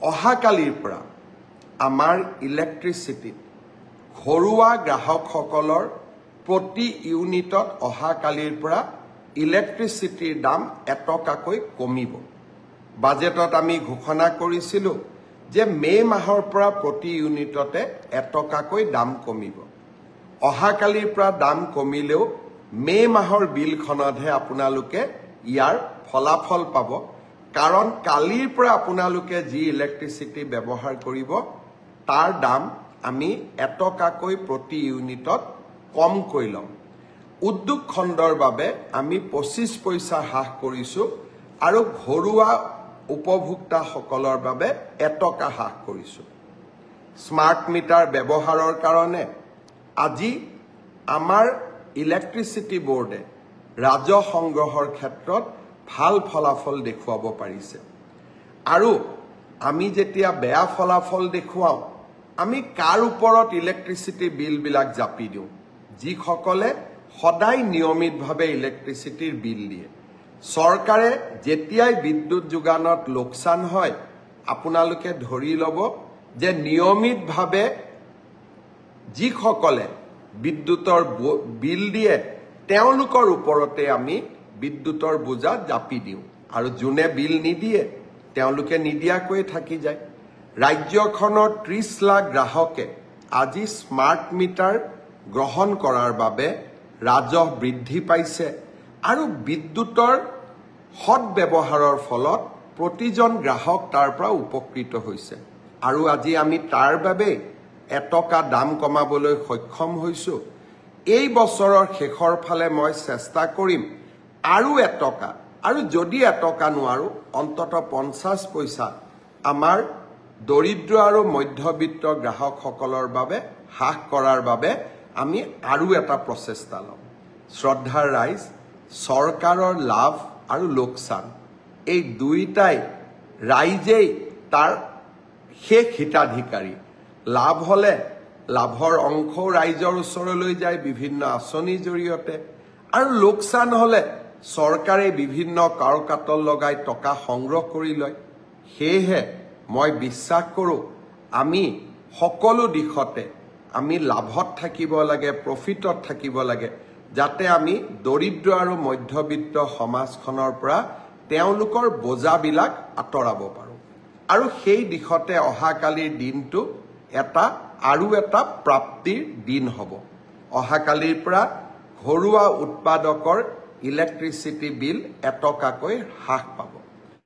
অহাকালিৰ পৰা আমাৰ ইলেক্ট্ৰিচিটিত ঘৰুৱা গ্ৰাহকসকলৰ প্ৰতি ইউনিটত অহাকালিৰ পৰা ইলেক্ট্ৰিচিটিৰ দাম 1 টকাকৈ কমিব। বাজেটত আমি ঘোষণা কৰিছিলোঁ যে মে মাহৰ পৰা প্ৰতি ইউনিটতে 1 টকাকৈ দাম কমিব। অহাকালিৰ পৰা দাম কমিলেও মে মাহৰ বিলখনতহে আপোনালোকে ইয়াৰ ফলাফল পাব, কাৰণ কালিৰ পৰা আপোনালোকে যি ইলেক্ট্ৰিচিটি ব্যৱহাৰ কৰিব তাৰ দাম আমি 1 টকাকৈ প্ৰতি ইউনিটত কমকৈ ল'ম। উদ্যোগ খণ্ডৰ বাবে আমি 25 পইচা হ্ৰাস কৰিছোঁ আৰু ঘৰুৱা উপভোক্তাসকলৰ বাবে 1 টকা হ্ৰাস কৰিছোঁ। স্মাৰ্ট মিটাৰ ব্যৱহাৰৰ কাৰণে আজি আমাৰ ইলেক্ট্ৰিচিটি বোৰ্ডে ৰাজহ সংগ্ৰহৰ ক্ষেত্ৰত ভাল ফলাফল দেখুৱাব পাৰিছে। আৰু আমি যেতিয়া বেয়া ফলাফল দেখুৱাওঁ, আমি কাৰ ওপৰত ইলেক্ট্ৰিচিটি বিলবিলাক জাপি দিওঁ? যিসকলে সদায় নিয়মিতভাৱে ইলেক্ট্ৰিচিটিৰ বিল দিয়ে। চৰকাৰে যেতিয়াই বিদ্যুৎ যোগানত লোকচান হয়, আপোনালোকে ধৰি ল'ব যে নিয়মিতভাৱে যিসকলে বিদ্যুতৰ বিল দিয়ে তেওঁলোকৰ ওপৰতে আমি বিদ্যুতৰ বোজা জাপি দিওঁ, আৰু যোনে বিল নিদিয়ে তেওঁলোকে নিদিয়াকৈ থাকি যায়। ৰাজ্যখনৰ 30 লাখ গ্ৰাহকে আজি স্মাৰ্ট মিটাৰ গ্ৰহণ কৰাৰ বাবে ৰাজহ বৃদ্ধি পাইছে, আৰু বিদ্যুতৰ সৎ ব্যৱহাৰৰ ফলত প্ৰতিজন গ্ৰাহক তাৰ পৰা উপকৃত হৈছে। আৰু আজি আমি তাৰ বাবে 1 টকা দাম কমাবলৈ সক্ষম হৈছোঁ। এই বছৰৰ শেষৰ ফালে মই চেষ্টা কৰিম আৰু 1 টকা, আৰু যদি 1 টকা নোৱাৰো অন্ততঃ 50 পইচা আমাৰ দৰিদ্ৰ আৰু মধ্যবিত্ত গ্ৰাহকসকলৰ বাবে হ্ৰাস কৰাৰ বাবে আমি আৰু এটা প্ৰচেষ্টা ল'ম। শ্ৰদ্ধাৰ ৰাইজ, চৰকাৰৰ লাভ আৰু লোকচান এই দুইটাই ৰাইজেই তাৰ শেষ হিতাধিকাৰী। লাভ হ'লে লাভৰ অংশও ৰাইজৰ ওচৰলৈ যায় বিভিন্ন আঁচনিৰ জৰিয়তে, আৰু লোকচান হ'লে চৰকাৰে বিভিন্ন কাৰকাতল লগাই টকা সংগ্ৰহ কৰি লয়। সেয়েহে মই বিশ্বাস কৰোঁ আমি সকলো দিশতে আমি লাভত থাকিব লাগে, প্ৰফিটত থাকিব লাগে, যাতে আমি দৰিদ্ৰ আৰু মধ্যবিত্ত সমাজখনৰ পৰা তেওঁলোকৰ বোজাবিলাক আঁতৰাব পাৰোঁ। আৰু সেই দিশতে অহাকালিৰ দিনটো আৰু এটা প্ৰাপ্তিৰ দিন হ'ব। অহাকালিৰ পৰা ঘৰুৱা উৎপাদকৰ ইলেক্ট্ৰিচিটি বিল 1 টকাকৈ হ্ৰাস পাব।